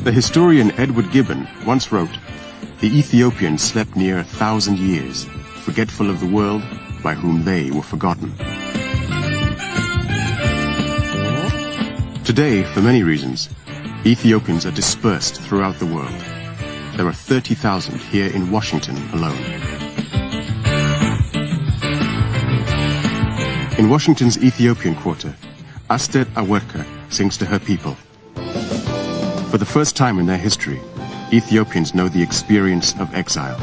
The historian Edward Gibbon once wrote, "The Ethiopians slept near 1,000 years, forgetful of the world by whom they were forgotten." Today, for many reasons, Ethiopians are dispersed throughout the world. There are 30,000 here in Washington alone. In Washington's Ethiopian quarter, Aster Awerka sings to her people. For the first time in their history, Ethiopians know the experience of exile.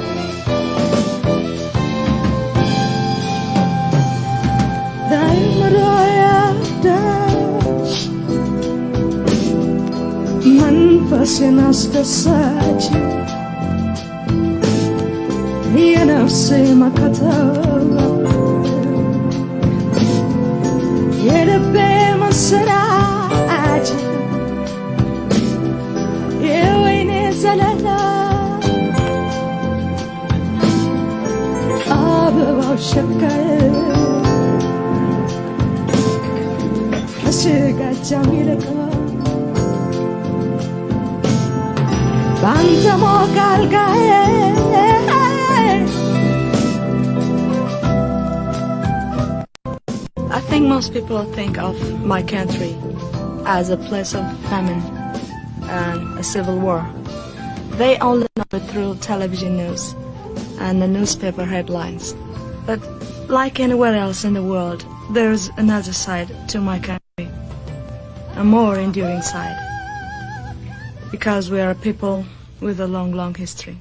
I think most people think of my country as a place of famine and a civil war. They only know it through television news and the newspaper headlines. But like anywhere else in the world, there's another side to my country, a more enduring side, because we are a people with a long, long history.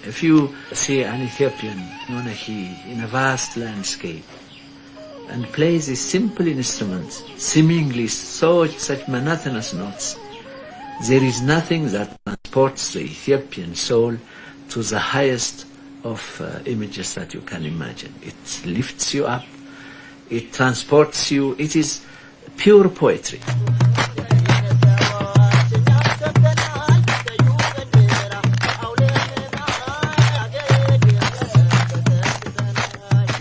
If you see an Ethiopian monarchy in a vast landscape and plays these simple instruments, seemingly such monotonous notes, there is nothing that transports the Ethiopian soul to the highest of images that you can imagine. It lifts you up, it transports you, it is pure poetry.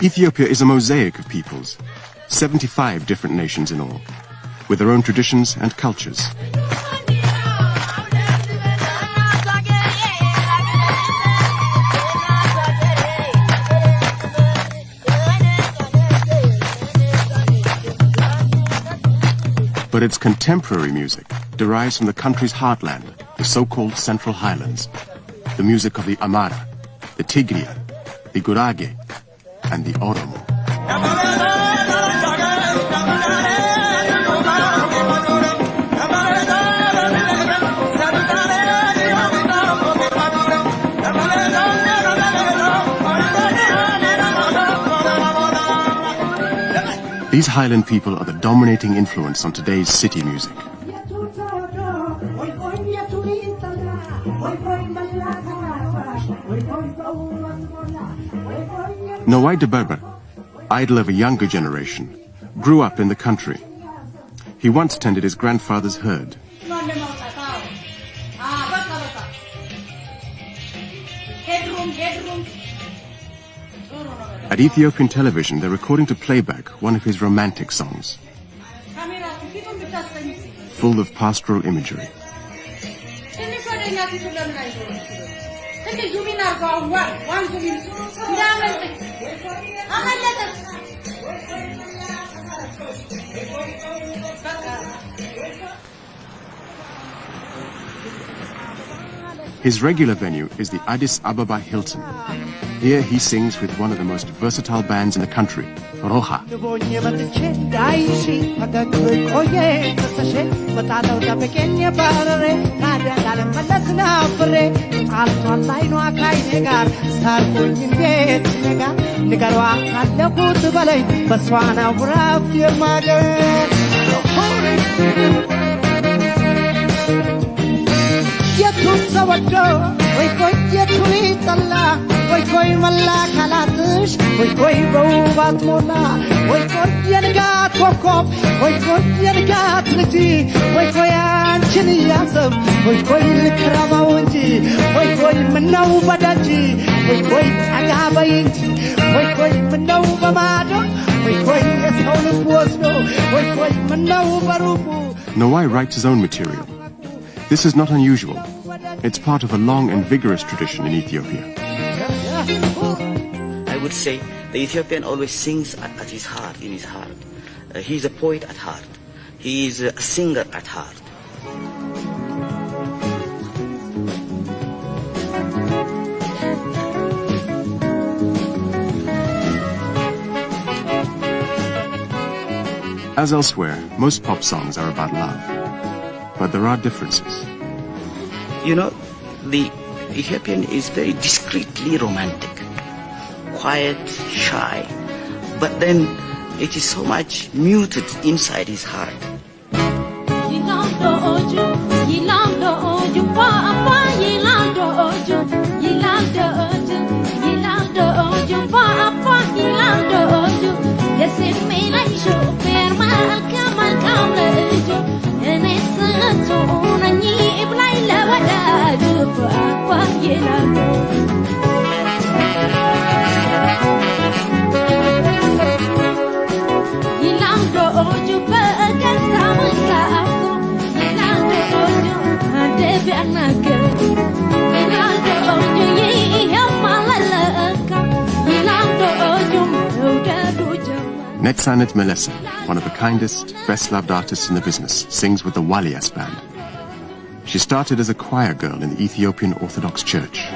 Ethiopia is a mosaic of peoples, 75 different nations in all, with their own traditions and cultures. But its contemporary music derives from the country's heartland, the so-called Central Highlands, the music of the Amara, the Tigrinya, the Gurage, and the Oromo. These highland people are the dominating influence on today's city music. Nawai de Berber, idol of a younger generation, grew up in the country. He once tended his grandfather's herd. At Ethiopian television, they're recording to playback one of his romantic songs, full of pastoral imagery. His regular venue is the Addis Ababa Hilton. Here he sings with one of the most versatile bands in the country, Roha. Koi malla khalatish koi robat mona koi yengat kokop koi yengat liti koi anchin yasam koi likrama unji koi manaw badaji koi agaba inji koi manaw bamado koi esol posno koi manaw barubu. Nawai writes his own material. This is not unusual. It's part of a long and vigorous tradition in Ethiopia. I would say the Ethiopian always sings at his heart, in his heart. He's a poet at heart. He is a singer at heart. As elsewhere, most pop songs are about love. But there are differences. You know, the Ethiopian is very discreetly romantic, quiet, shy, but then it is so much muted inside his heart. Netsanet Melesa, one of the kindest, best-loved artists in the business, sings with the Walias band. She started as a choir girl in the Ethiopian Orthodox Church.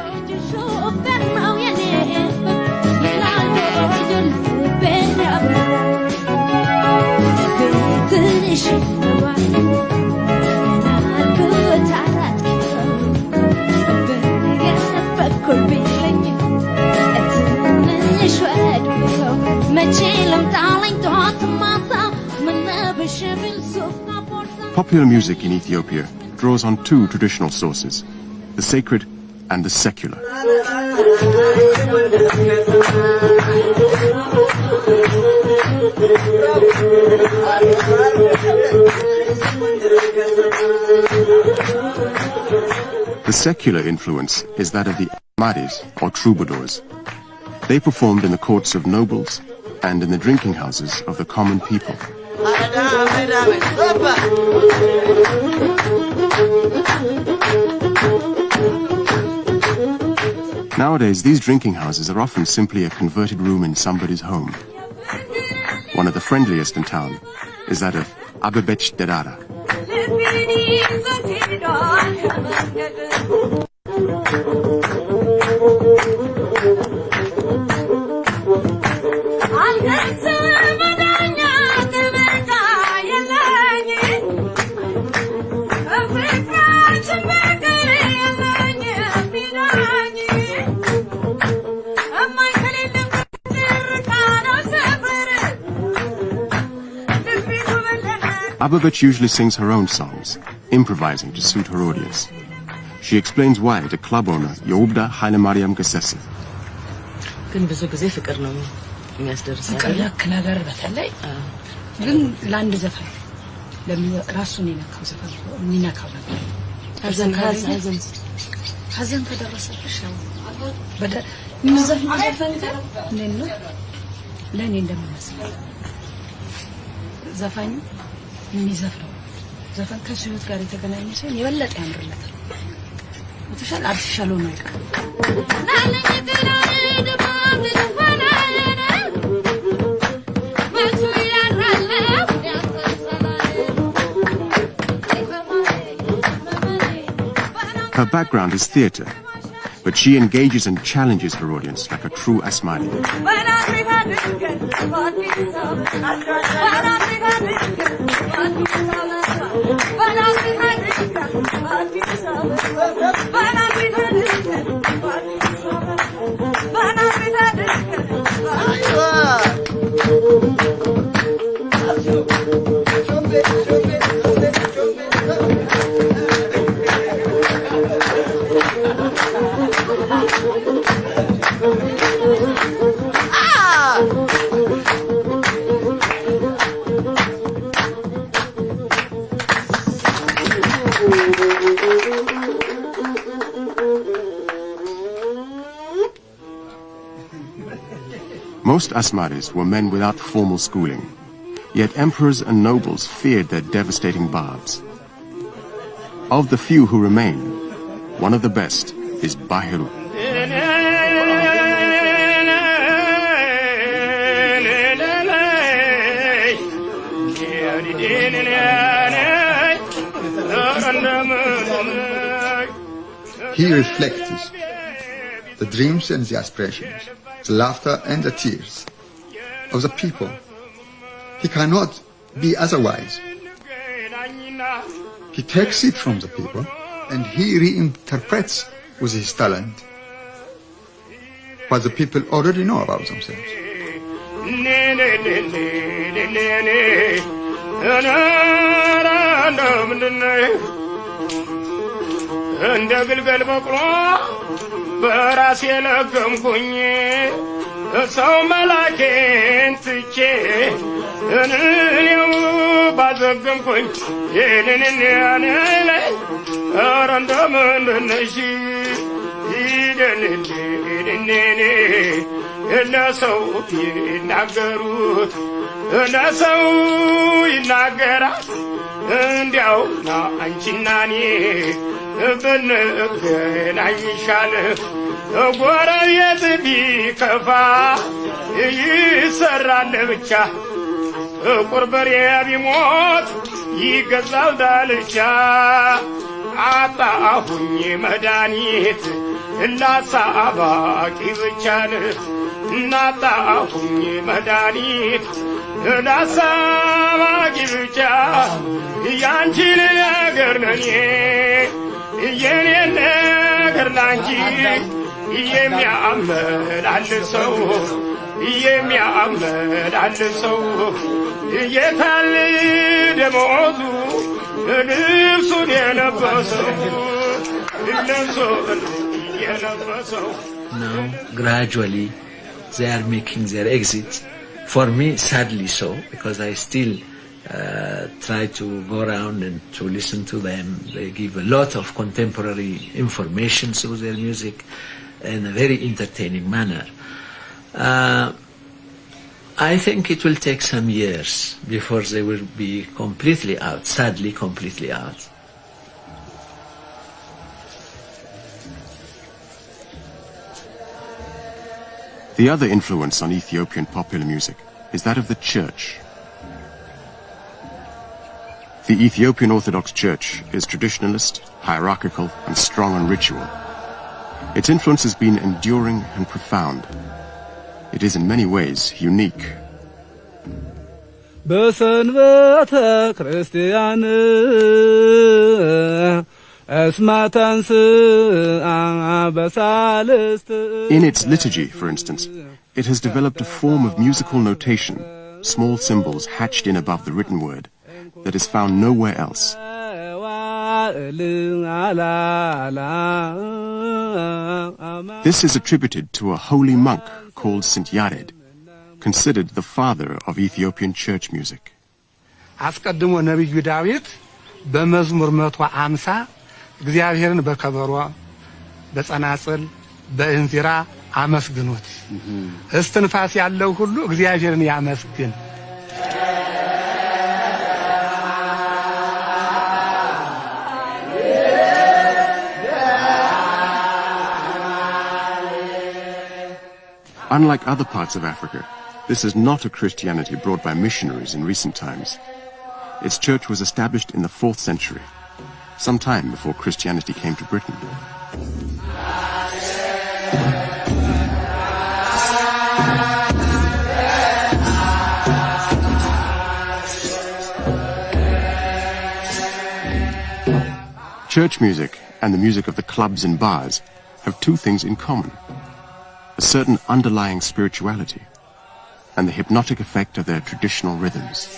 Popular music in Ethiopia draws on two traditional sources, the sacred and the secular. The secular influence is that of the Amadis, or troubadours. They performed in the courts of nobles and in the drinking houses of the common people. Nowadays, these drinking houses are often simply a converted room in somebody's home. One of the friendliest in town is that of Abebech Derara. Abebech usually sings her own songs, improvising to suit her audience. She explains why to club owner Yobda Haile Mariam Gesese. ግን ብዙ ጊዜ ፍቅር ነው የሚያስደርሰው ነገር በተለይ ግን ላንድ ዘፈን ለራሱን ይነካው ዘፈን የሚነካው ነገር ሀዘን ከደረሰብሽ በደ ምንዘፍን ዘፈን ነው ለኔ እንደምመስል ዘፋኝ የሚዘፍነው ዘፈን ከህይወት ጋር የተገናኘ ሲሆን የበለጠ ያምርለታል ወተሻል አርቲፊሻል ነው Her background is theatre, but she engages and challenges her audience like a true Asmari. Most Asmaris were men without formal schooling, yet emperors and nobles feared their devastating barbs. Of the few who remain, one of the best is Bahiru. He reflects the dreams and the aspirations, the laughter and the tears of the people. He cannot be otherwise. He takes it from the people and he reinterprets with his talent what the people already know about themselves. እንደ ግልገል በቅሎ በራሴ ለገምኩኝ ሰው መላኬን ትቼ እኔው ባዘገምኩኝ ይህንን ያነለኝ ኧረ እንደምንድን ነሽ ይደንኔ ለሰው ይናገሩት ለሰው ይናገራል እንዲያው ና አንቺና እኔ ብንገናኝ ይሻል ጎረቤት ቢከፋ ይሰራል ብቻ ጥቁር በሬ ቢሞት ይገዛል ዳልቻ አጣሁኝ መድኃኒት ላሳባቂ ብቻን እናጣሁኝ መድኃኒት ላሳባቂ ብቻ ያንቺን ነገር ለኔ የኔን ነገር ላንቺ የሚያመላልሰው የሚያመላልሰው የታል ደሞዙ ልብሱን የለበሰው ልብሱን የለበሰው Now, gradually, they are making their exit. For me, sadly so, because I still try to go around and to listen to them. They give a lot of contemporary information through their music in a very entertaining manner. I think it will take some years before they will be completely out, sadly completely out. The other influence on Ethiopian popular music is that of the church. The Ethiopian Orthodox Church is traditionalist, hierarchical, and strong on ritual. Its influence has been enduring and profound. It is in many ways unique. In its liturgy, for instance, it has developed a form of musical notation, small symbols hatched in above the written word, that is found nowhere else. This is attributed to a holy monk called St. Yared, considered the father of Ethiopian church music. አስቀድሞ ነብዩ ዳዊት በመዝሙር 150 እግዚአብሔርን በከበሮ በጸናጽል በእንዚራ አመስግኑት እስትንፋስ ያለው ሁሉ እግዚአብሔርን ያመስግን Unlike other parts of Africa, this is not a Christianity brought by missionaries in recent times. Its church was established in the 4th century. some time before Christianity came to Britain. Church music and the music of the clubs and bars have two things in common: a certain underlying spirituality and the hypnotic effect of their traditional rhythms.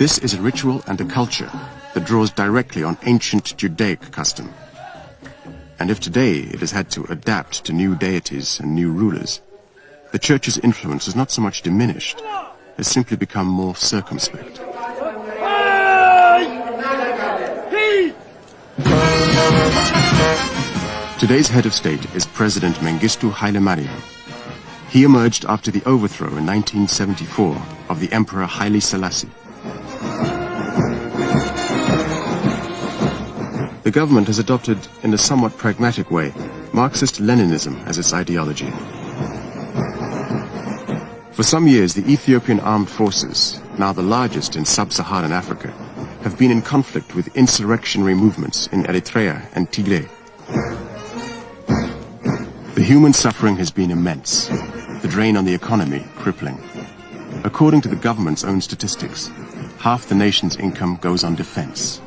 This is a ritual and a culture that draws directly on ancient Judaic custom. And if today it has had to adapt to new deities and new rulers, the Church's influence is not so much diminished as simply become more circumspect. Today's head of state is President Mengistu Haile Mariam. He emerged after the overthrow in 1974 of the Emperor Haile Selassie. The government has adopted, in a somewhat pragmatic way, Marxist-Leninism as its ideology. For some years, the Ethiopian armed forces, now the largest in sub-Saharan Africa, have been in conflict with insurrectionary movements in Eritrea and Tigray. The human suffering has been immense, the drain on the economy crippling. According to the government's own statistics, half the nation's income goes on defense.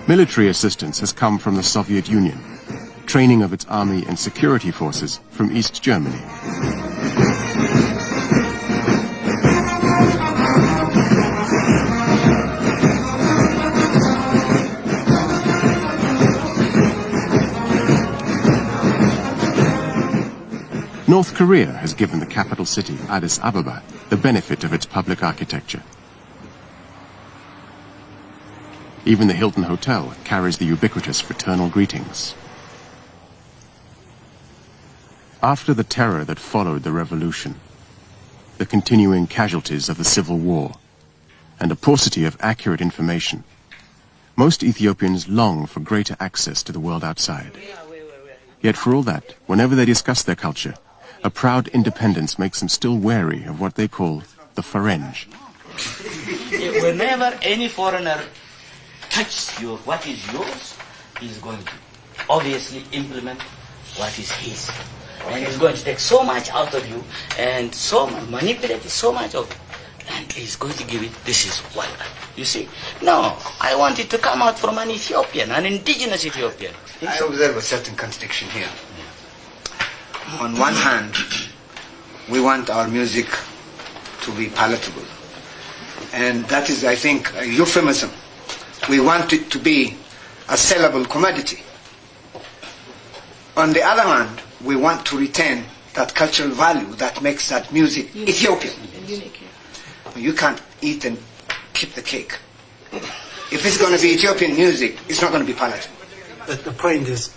Military assistance has come from the Soviet Union, training of its army and security forces from East Germany. North Korea has given the capital city, Addis Ababa, the benefit of its public architecture. Even the Hilton Hotel carries the ubiquitous fraternal greetings. After the terror that followed the revolution, the continuing casualties of the civil war, and a paucity of accurate information, most Ethiopians long for greater access to the world outside. Yet for all that, whenever they discuss their culture, a proud independence makes them still wary of what they call the Ferenj. Whenever any foreigner touches what is yours, he's going to obviously implement what is his. And he's going to take so much out of you and manipulate so much of it. And he's going to give it, this is what. You see? No, I want it to come out from an Ethiopian, an indigenous Ethiopian. I observe a certain contradiction here. On one hand, we want our music to be palatable. And that is, I think, a euphemism. We want it to be a sellable commodity. On the other hand, we want to retain that cultural value that makes that music Ethiopian. You can't eat and keep the cake. If it's going to be Ethiopian music, it's not going to be palatable. But the point is,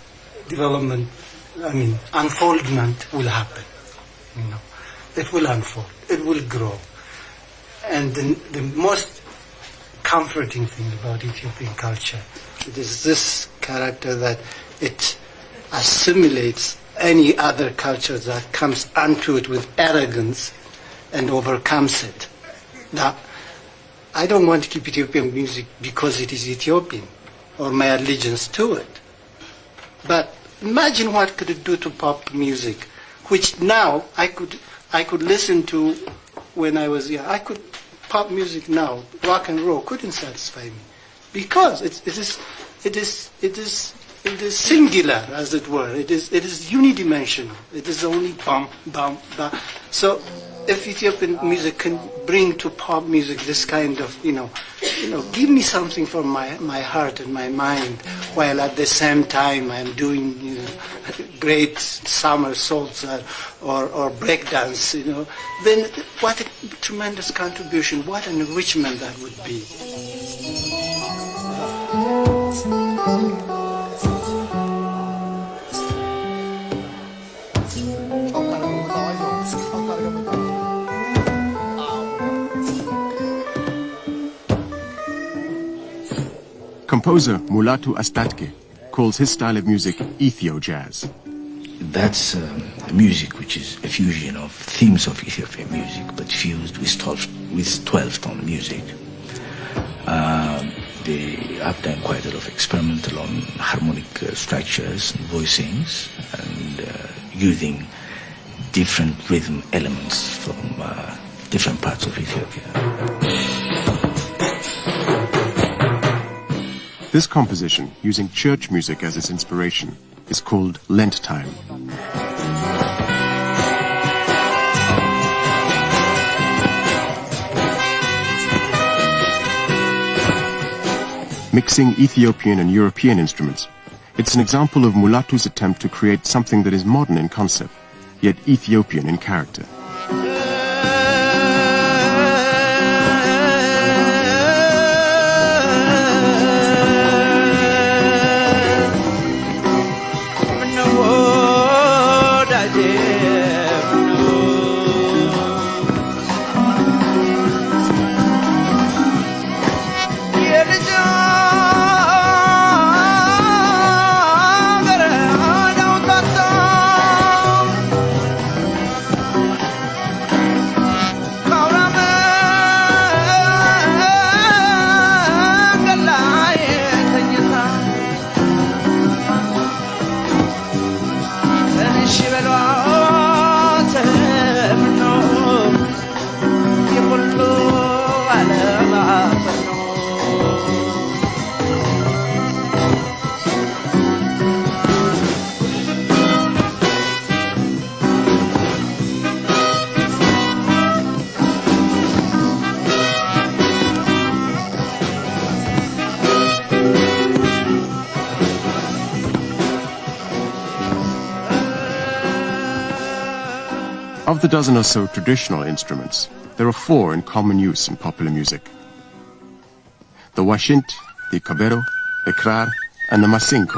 development, unfoldment will happen. It will unfold. It will grow. And the most comforting thing about Ethiopian culture, it is this character that it assimilates any other culture that comes onto it with arrogance and overcomes it. Now, I don't want to keep Ethiopian music because it is Ethiopian or my allegiance to it. But imagine what could it do to pop music, which now I could listen to when I was young. Pop music now, rock and roll couldn't satisfy me, because it is singular, as it were. It is unidimensional. It is only bum bum bum. So, if Ethiopian music can bring to pop music this kind of, give me something from my heart and my mind, while at the same time I'm doing, great somersaults or breakdance, then what a tremendous contribution, what an enrichment that would be. Composer Mulatu Astatke calls his style of music Ethio jazz. That's music which is a fusion of themes of Ethiopian music, but fused with 12-tone music. They have done quite a lot of experimental on harmonic structures and voicings, and using different rhythm elements from different parts of Ethiopia. This composition, using church music as its inspiration, is called Lent Time. Mixing Ethiopian and European instruments, it's an example of Mulatu's attempt to create something that is modern in concept, yet Ethiopian in character. Of the dozen or so traditional instruments, there are 4 in common use in popular music. The washint, the kabero, the krar, and the masinko.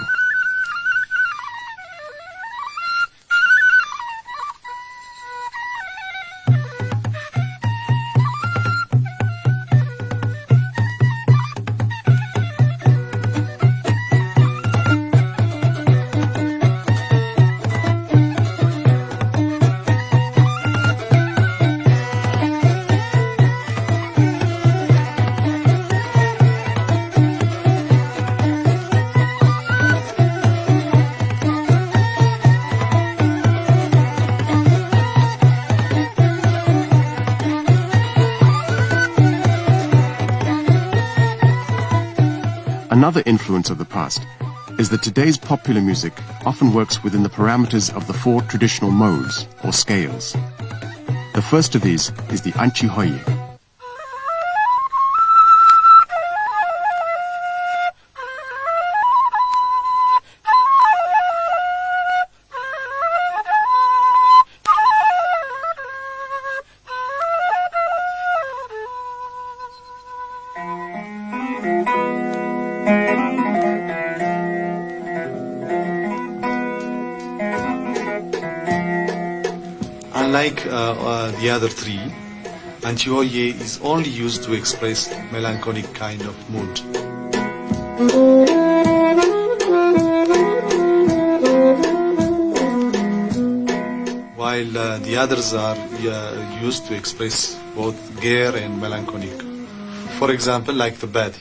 Another influence of the past is that today's popular music often works within the parameters of the 4 traditional modes or scales. The first of these is the Anchihoye. Unlike the other 3, Antioye is only used to express melancholic kind of mood. While the others are used to express both gair and melancholic. For example, like the Badi.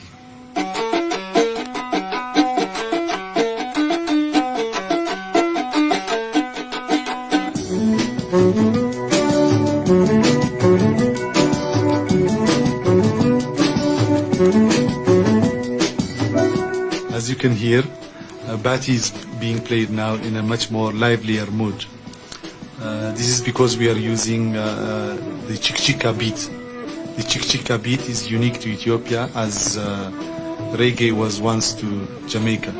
As you can hear, Bati is being played now in a much more livelier mood. This is because we are using the Chikchika beat. The Chikchika beat is unique to Ethiopia, as reggae was once to Jamaica.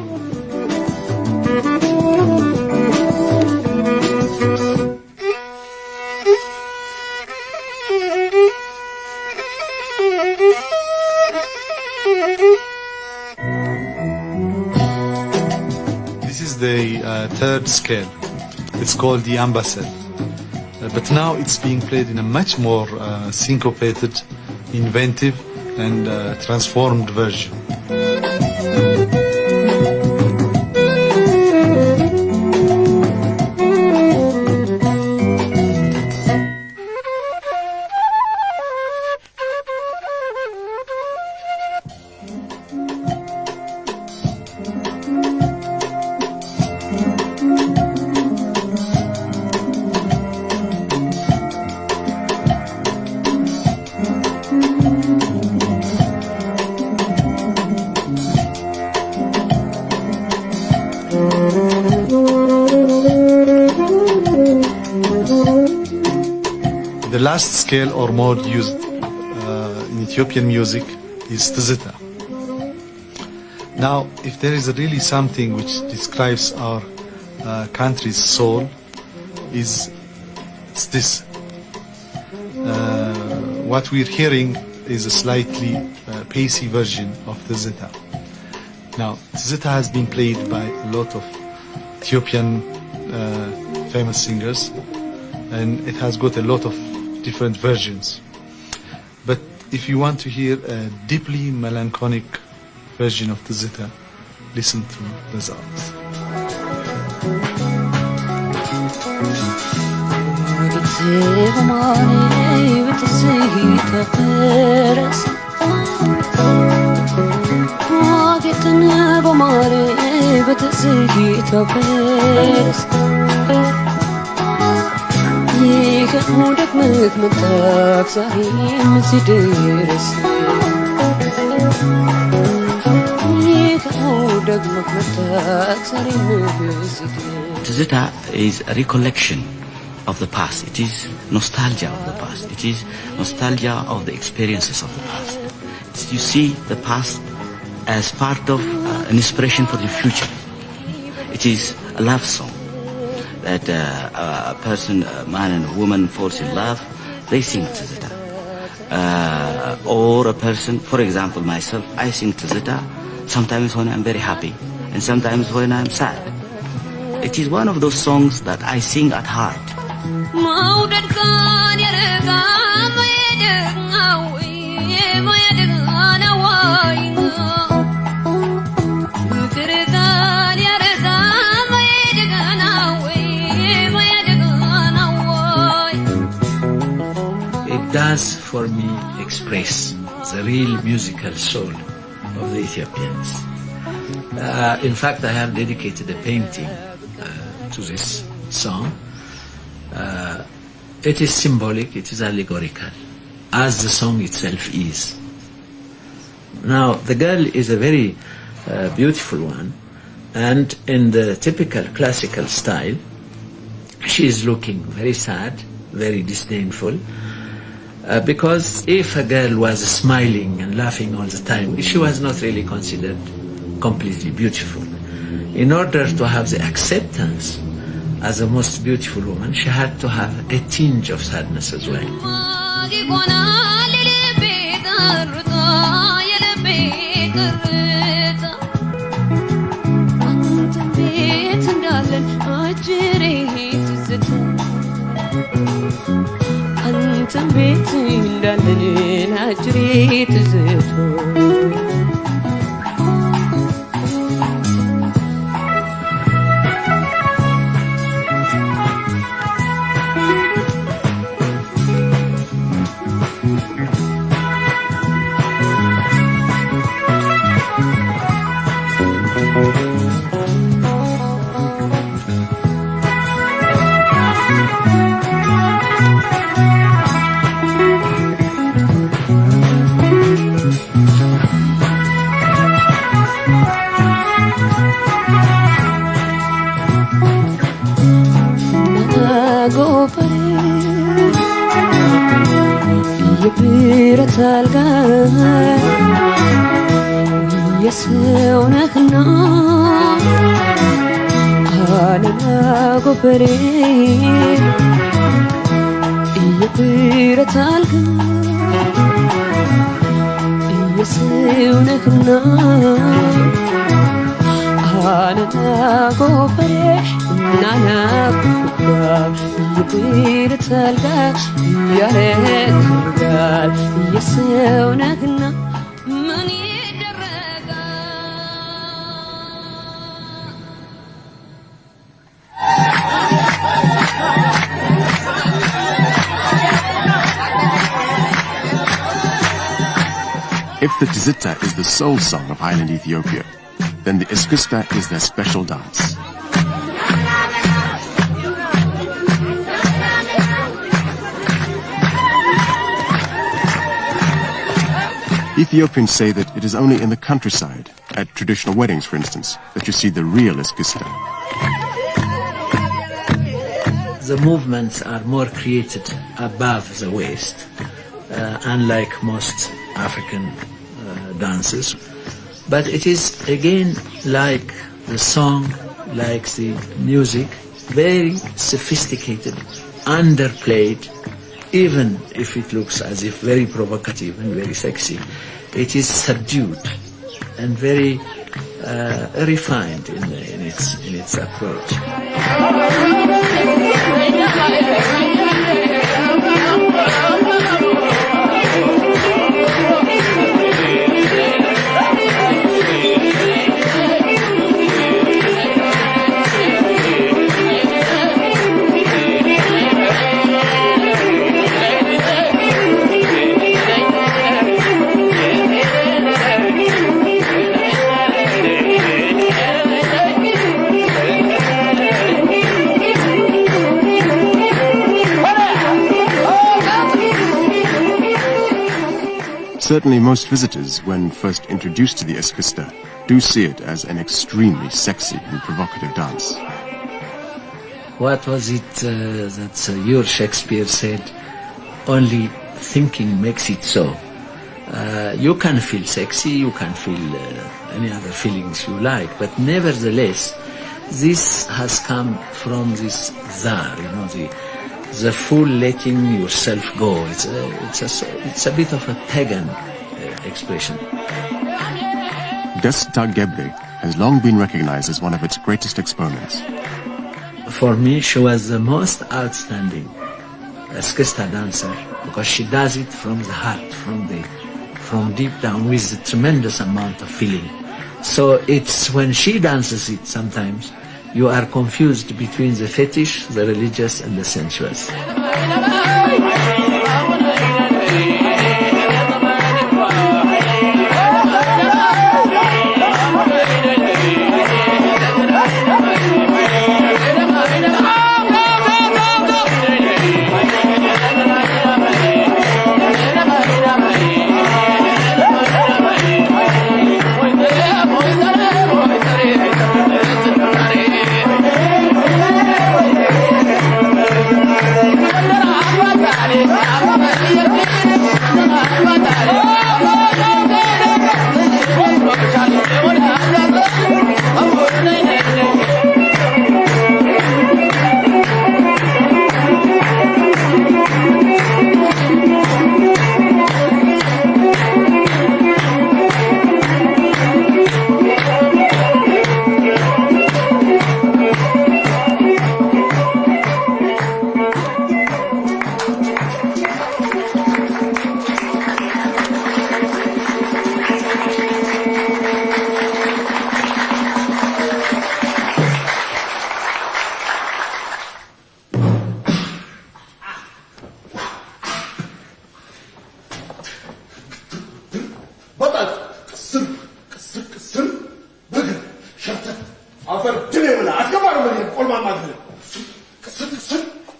This is the third scale. It's called the ambassad. But now it's being played in a much more syncopated, inventive, and transformed version. The last scale or mode used in Ethiopian music is Tzita. Now, if there is really something which describes our country's soul, it's this. What we're hearing is a slightly pacey version of Tzita. Now, Tzita has been played by a lot of Ethiopian famous singers, and it has got a lot of different versions. But if you want to hear a deeply melancholic version of Tzita, listen to the results. Tzita is a recollection of the past. It is nostalgia of the past. It is nostalgia of the experiences of the past. You see the past as part of an inspiration for the future. It is a love song that a person, a man and a woman falls in love, they sing Tzita. Or a person, for example myself, I sing Tzita sometimes when I'm very happy and sometimes when I'm sad. It is one of those songs that I sing at heart. It does for me express the real musical soul of the Ethiopians. In fact, I have dedicated a painting to this song. It is symbolic, it is allegorical, as the song itself is. Now, the girl is a very beautiful one, and in the typical classical style, she is looking very sad, very disdainful, because if a girl was smiling and laughing all the time, she was not really considered completely beautiful. In order to have the acceptance as the most beautiful woman, she had to have a tinge of sadness as well. የብረት አልጋ የሰው ነህና አለላ ጎበሬ የብረት አልጋ የሰው ነህና አለላ ጎበሬ ናና የብረት አልጋ ያረጋል የሰው ነህና ምን If the Tzita is the soul song of highland Ethiopia, then the Iskista is their special dance. Ethiopians say that it is only in the countryside, at traditional weddings for instance, that you see the real Iskista. The movements are more created above the waist, unlike most African dances. But it is again like the song, like the music, very sophisticated, underplayed, even if it looks as if very provocative and very sexy. It is subdued and very refined in its approach. Certainly most visitors, when first introduced to the Iskista, do see it as an extremely sexy and provocative dance. What was it that your Shakespeare said? Only thinking makes it so. You can feel sexy, you can feel any other feelings you like, but nevertheless, this has come from this zar, the full letting yourself go. It's a bit of a pagan expression. Desta Gebre has long been recognized as one of its greatest exponents. For me, she was the most outstanding Iskista dancer because she does it from the heart, from deep down with a tremendous amount of feeling. So it's when she dances it sometimes, you are confused between the fetish, the religious, and the sensuous.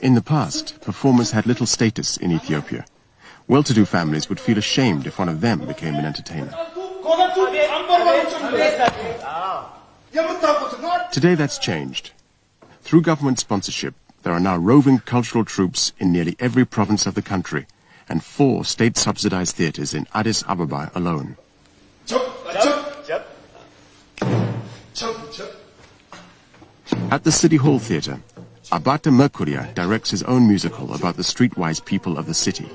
In the past, performers had little status in Ethiopia. Well-to-do families would feel ashamed if one of them became an entertainer. Today that's changed. Through government sponsorship, there are now roving cultural troupes in nearly every province of the country, and 4 state-subsidized theaters in Addis Ababa alone. At the City Hall Theatre, Abate Mercuria directs his own musical about the streetwise people of the city.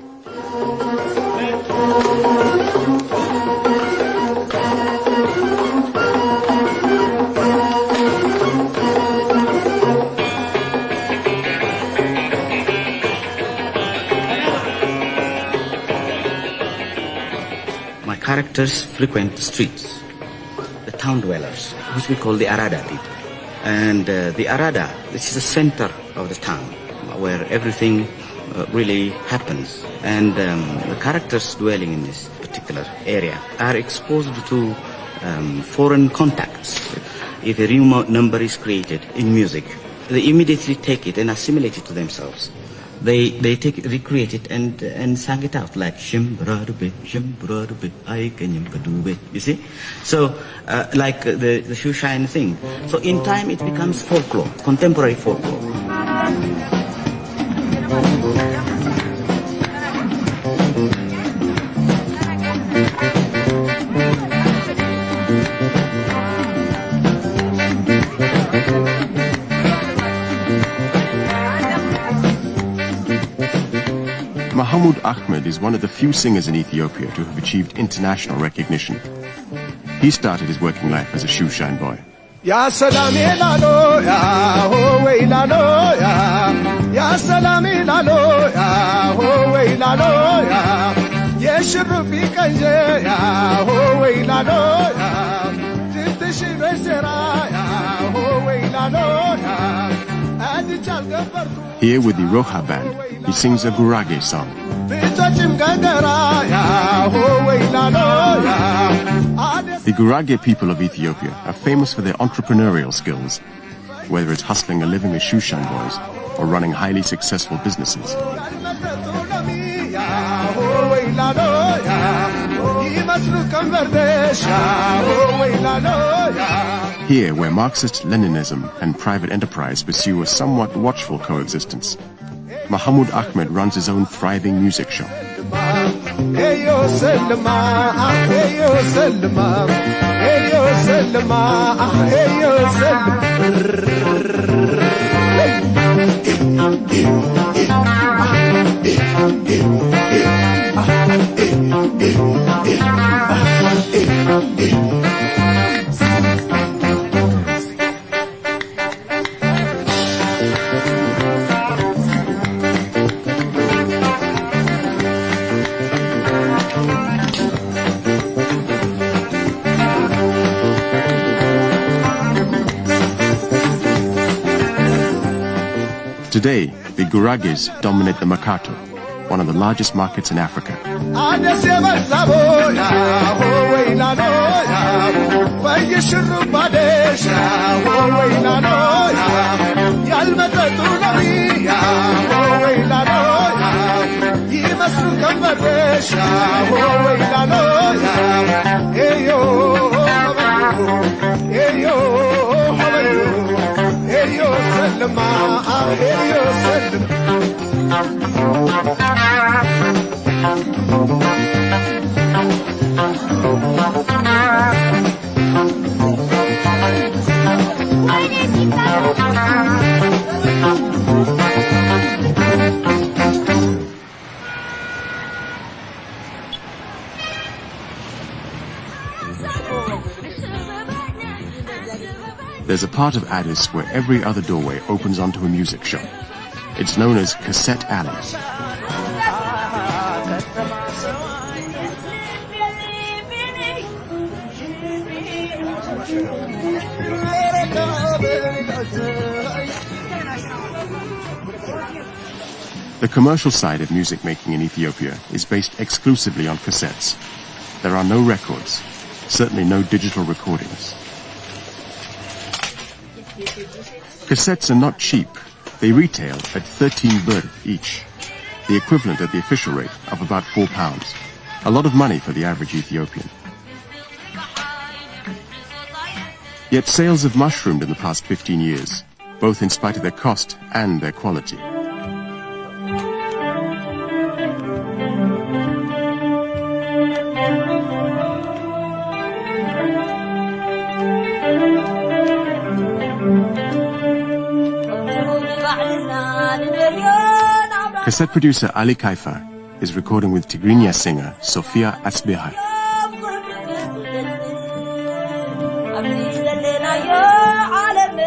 My characters frequent the streets, the town dwellers, which we call the Arada people. And the Arada, this is the center of the town, where everything really happens. And the characters dwelling in this particular area are exposed to foreign contacts. If a new number is created in music, they immediately take it and assimilate it to themselves. They take it, recreate it, and sang it out like Shimbradabe, Shimbradabe, I can Yimpadube. You see? So, like the shoe shine thing. So in time it becomes folklore, contemporary folklore. Mahmoud Ahmed is one of the few singers in Ethiopia to have achieved international recognition. He started his working life as a shoeshine boy. Ya salami lalo ya ho wey lalo ya salami lalo ya ho wey lalo ya yeshrubi kanje ya ho wey lalo ya tintishi besera ya ho wey lalo ya adichal gabartu. Here with the Roha band, he sings a Gurage song. The Gurage people of Ethiopia are famous for their entrepreneurial skills, whether it's hustling a living as shoeshine boys or running highly successful businesses. Here, where Marxist-Leninism and private enterprise pursue a somewhat watchful coexistence, Mahmoud Ahmed runs his own thriving music shop. Today, the Gurages dominate the Mercato, one of the largest markets in Africa. There's a part of Addis where every other doorway opens onto a music shop. It's known as Cassette Alley. The commercial side of music making in Ethiopia is based exclusively on cassettes. There are no records, certainly no digital recordings. Cassettes are not cheap. They retail at 13 birr each, the equivalent at the official rate of about £4. A lot of money for the average Ethiopian. Yet sales have mushroomed in the past 15 years. both in spite of their cost and their quality. Cassette producer Ali Kaifa is recording with Tigrinya singer Sofia Asbihai.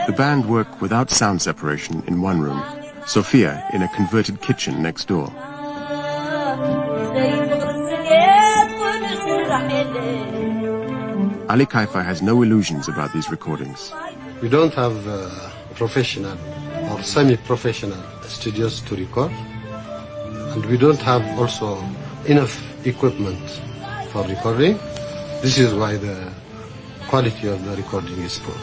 The band work without sound separation in one room, Sofia in a converted kitchen next door. Ali Kaifa has no illusions about these recordings. We don't have professional or semi-professional studios to record, and we don't have also enough equipment for recording. This is why the quality of the recording is poor.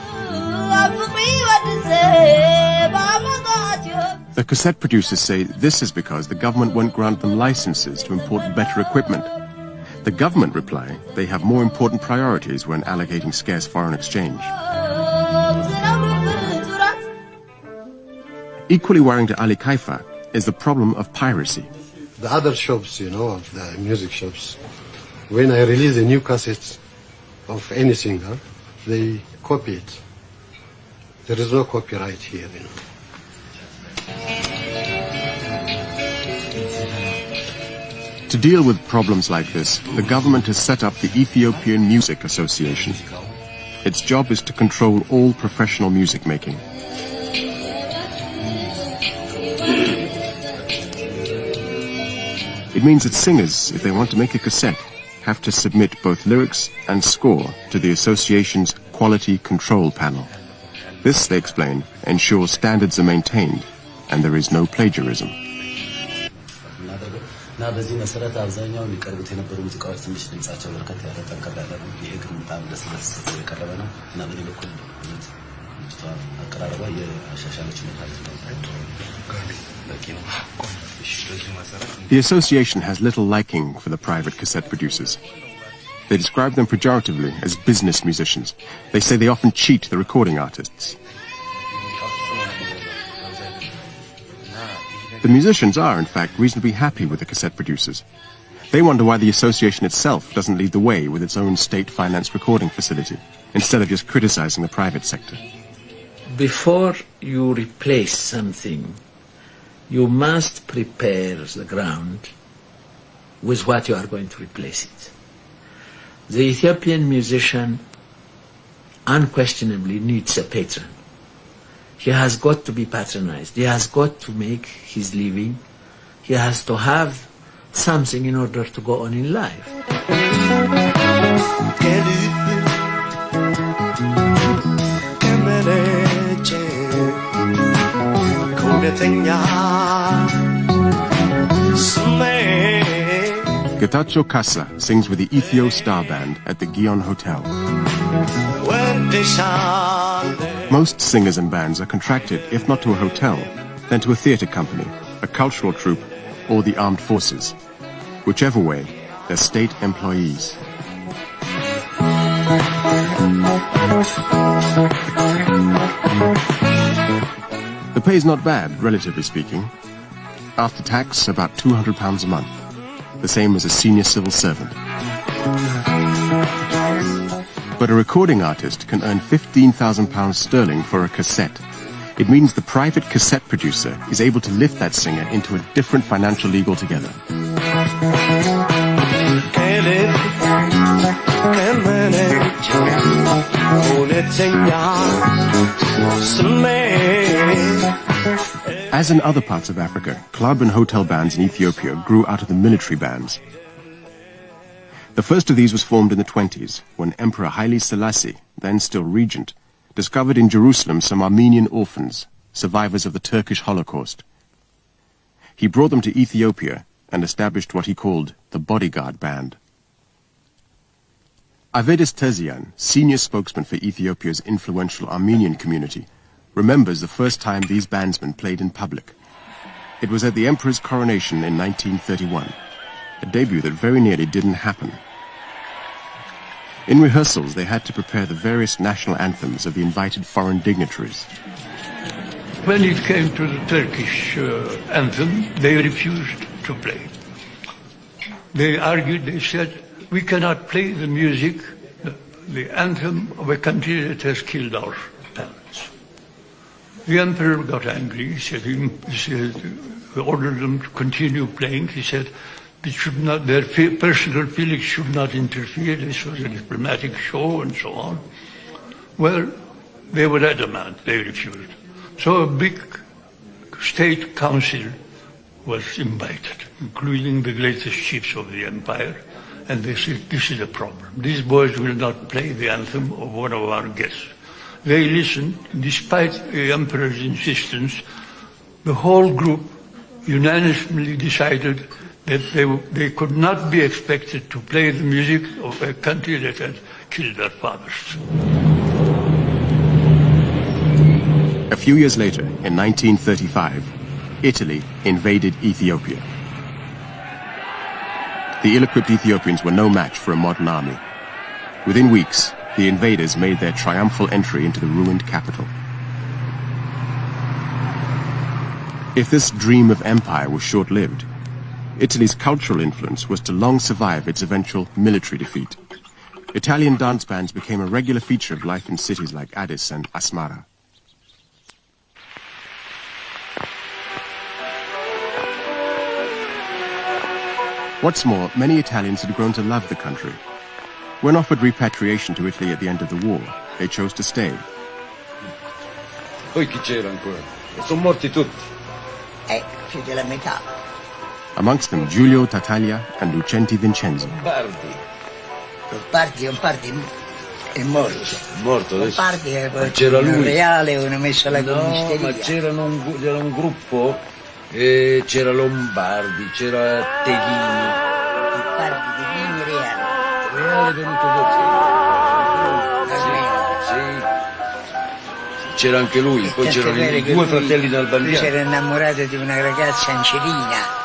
The cassette producers say this is because the government won't grant them licenses to import better equipment. The government reply they have more important priorities when allocating scarce foreign exchange. Equally worrying to Ali Kaifa is the problem of piracy. The other shops, of the music shops, when I release a new cassette of any singer, they copy it. There is no copyright here, To deal with problems like this, the government has set up the Ethiopian Music Association. Its job is to control all professional music making. It means that singers, if they want to make a cassette, have to submit both lyrics and score to the association's quality control panel. This, they explain, ensures standards are maintained and there is no plagiarism. The association has little liking for the private cassette producers. They describe them pejoratively as business musicians. They say they often cheat the recording artists. The musicians are, in fact, reasonably happy with the cassette producers. They wonder why the association itself doesn't lead the way with its own state-financed recording facility, instead of just criticizing the private sector. Before you replace something, you must prepare the ground with what you are going to replace it. The Ethiopian musician unquestionably needs a patron. He has got to be patronized. He has got to make his living. He has to have something in order to go on in life. Getachew Kassa sings with the Ethio Star Band at the Gion Hotel. Most singers and bands are contracted, if not to a hotel, then to a theatre company, a cultural troupe, or the armed forces. Whichever way, they're state employees. The pay's not bad, relatively speaking. After tax, about £200 a month. The same as a senior civil servant. But a recording artist can earn £15,000 sterling for a cassette. It means the private cassette producer is able to lift that singer into a different financial league altogether. As in other parts of Africa, club and hotel bands in Ethiopia grew out of the military bands. The first of these was formed in the 1920s, when Emperor Haile Selassie, then still regent, discovered in Jerusalem some Armenian orphans, survivors of the Turkish Holocaust. He brought them to Ethiopia and established what he called the Bodyguard Band. Avedis Terzian, senior spokesman for Ethiopia's influential Armenian community, remembers the first time these bandsmen played in public. It was at the emperor's coronation in 1931, a debut that very nearly didn't happen. In rehearsals, they had to prepare the various national anthems of the invited foreign dignitaries. when it came to the Turkish anthem, they refused to play. They argued, they said, we cannot play the music, the anthem of a country that has killed our parents. The emperor got angry. He ordered them to continue playing. He said, it should not, their personal feelings should not interfere. This was a diplomatic show and so on. Well, they were adamant. They refused. So a big state council was invited, including the greatest chiefs of the empire. And they said, this is a problem. These boys will not play the anthem of one of our guests. They listened. Despite the emperor's insistence, the whole group unanimously decided that they could not be expected to play the music of a country that had killed their fathers. A few years later, in 1935, Italy invaded Ethiopia. The ill-equipped Ethiopians were no match for a modern army. Within weeks, the invaders made their triumphal entry into the ruined capital. If this dream of empire was short-lived, Italy's cultural influence was to long survive its eventual military defeat. Italian dance bands became a regular feature of life in cities like Addis and Asmara. What's more, many Italians had grown to love the country. When offered repatriation to Italy at the end of the war, they chose to stay. Poi chi c'era ancora? Sono morti tutti. Più della metà. Amongst them, Giulio Tartaglia and Lucenti Vincenzo. Lombardi è morto. Morto adesso. Lombardi è c'era lui. reale, hanno messo la commisteria. No, ma c'era un gruppo, c'era Lombardi, c'era Teghini. Lombardi, Teghini, reale. Reale venuto dopo. Sì. C'era anche lui, poi c'erano i due fratelli d'Albania. Lui si era innamorato di una ragazza Angelina.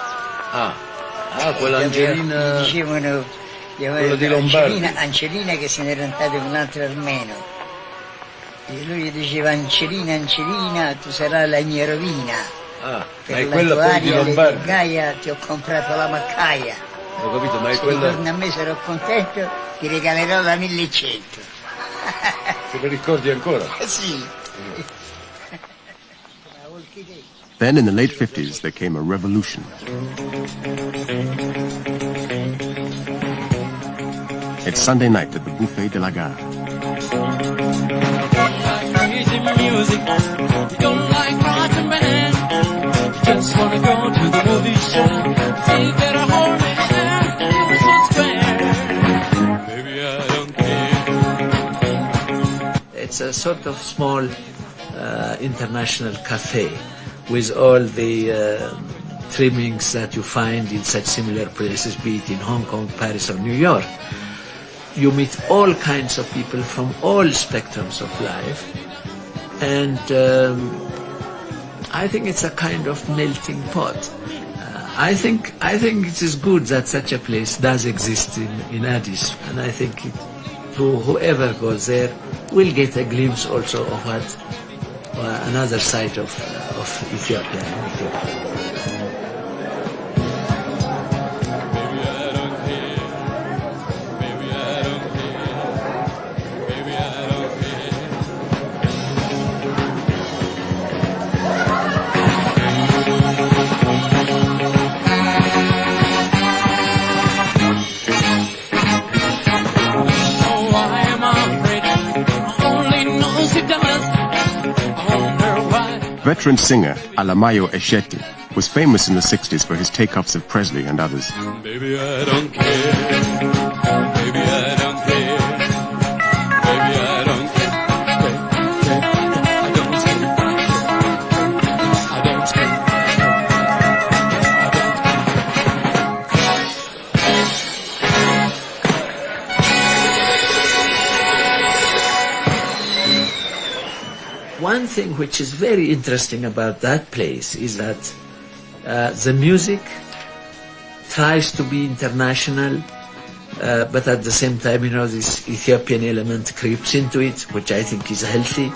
Quella Angelina. Dicevano quella di Lombardi. Angelina che se n'era andata con un altro armeno. E lui diceva Angelina, tu sarai la mia rovina. Ma per è la quella tua poi di aria Lombardi. Gaia ti ho comprato la maccaia. Ho capito, ma è Se quella. ritorni a me sarò contento, ti regalerò la 1100. Se lo ricordi ancora? Sì. Then in the late 50s, there came a revolution. It's Sunday night at the Buffet de la Gare. Crazy music, you don't like rock and band. You just wanna go to the movie show. Say you better hold me hand, it was so grand. Baby, I don't care. It's a sort of small international cafe with all the trimmings that you find in such similar places, be it in Hong Kong, Paris, or New York. You meet all kinds of people from all spectrums of life, and I think it's a kind of melting pot. I think it is good that such a place does exist in Addis, and I think whoever goes there will get a glimpse also of what another side of Ethiopia. Veteran singer Alamayo Eshete was famous in the 60s for his takeoffs of Presley and others. Baby, I don't care. Baby, I don't care. Baby, I don't care. I don't care. One thing which is very interesting about that place is that the music tries to be international, but at the same time, this Ethiopian element creeps into it, which I think is healthy.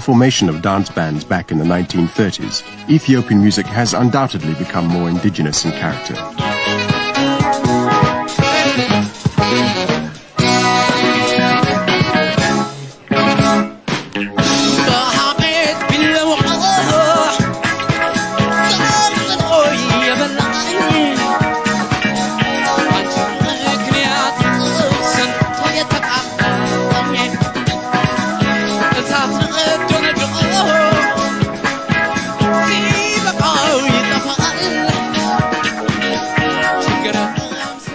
formation of dance bands back in the 1930s, Ethiopian music has undoubtedly become more indigenous in character.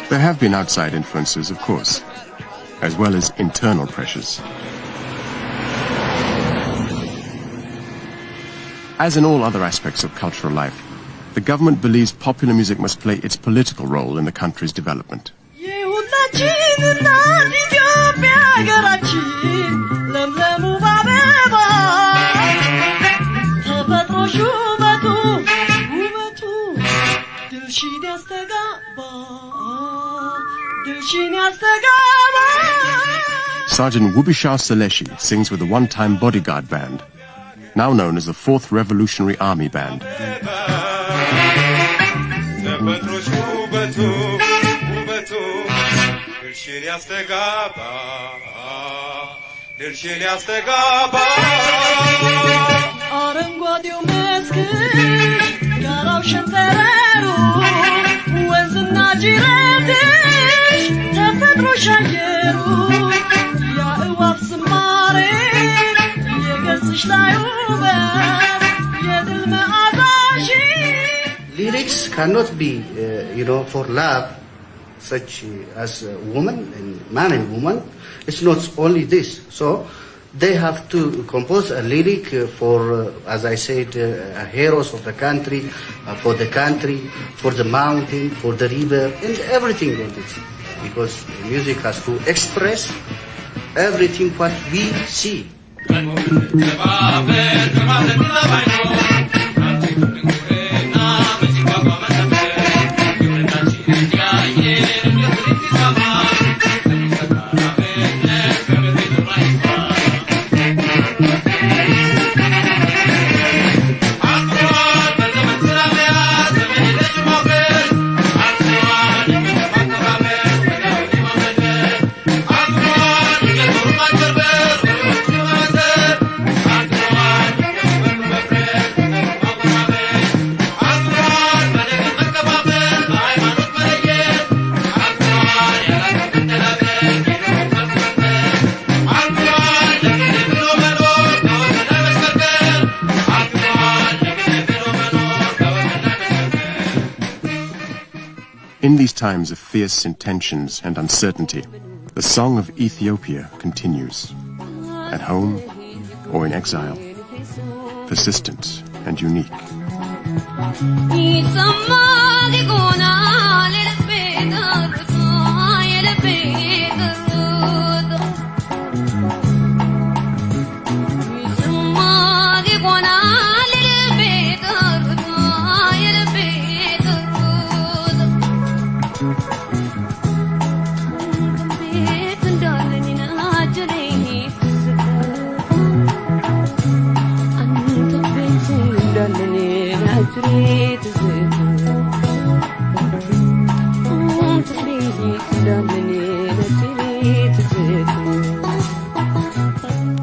There have been outside influences, of course, as well as internal pressures. As in all other aspects of cultural life, the government believes popular music must play its political role in the country's development. Sergeant Wubisha Seleshi sings with the one-time bodyguard band, now known as the 4th Revolutionary Army Band. Lyrics cannot be, for love, such as a woman and man and woman. It's not only this. So they have to compose a lyric for, as I said, heroes of the country, for the mountain, for the river, and everything on it. Because music has to express everything what we see. In these times of fierce intentions and uncertainty, the song of Ethiopia continues, at home or in exile, persistent and unique.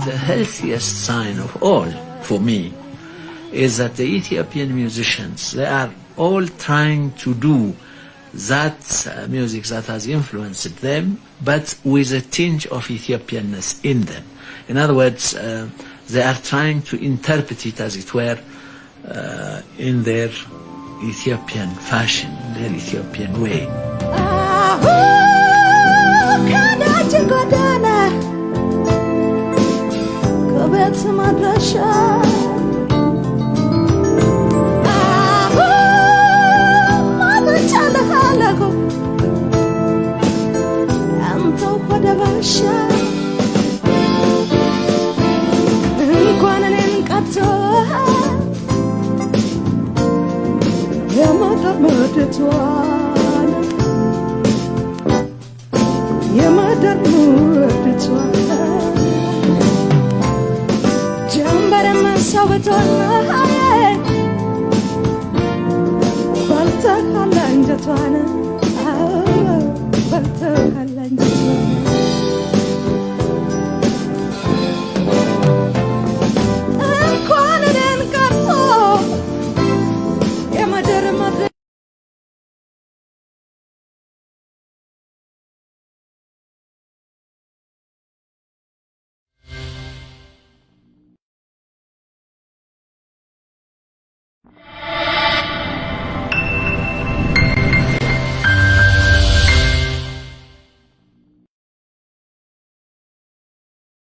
The healthiest sign of all, for me, is that the Ethiopian musicians, they are all trying to do that music that has influenced them, but with a tinge of Ethiopianness in them. In other words, they are trying to interpret it, as it were, in their Ethiopian fashion, their Ethiopian way. Jambara ሰው ብትሆን በልተሃል አንጀቷን በልተሃል አንጀቷን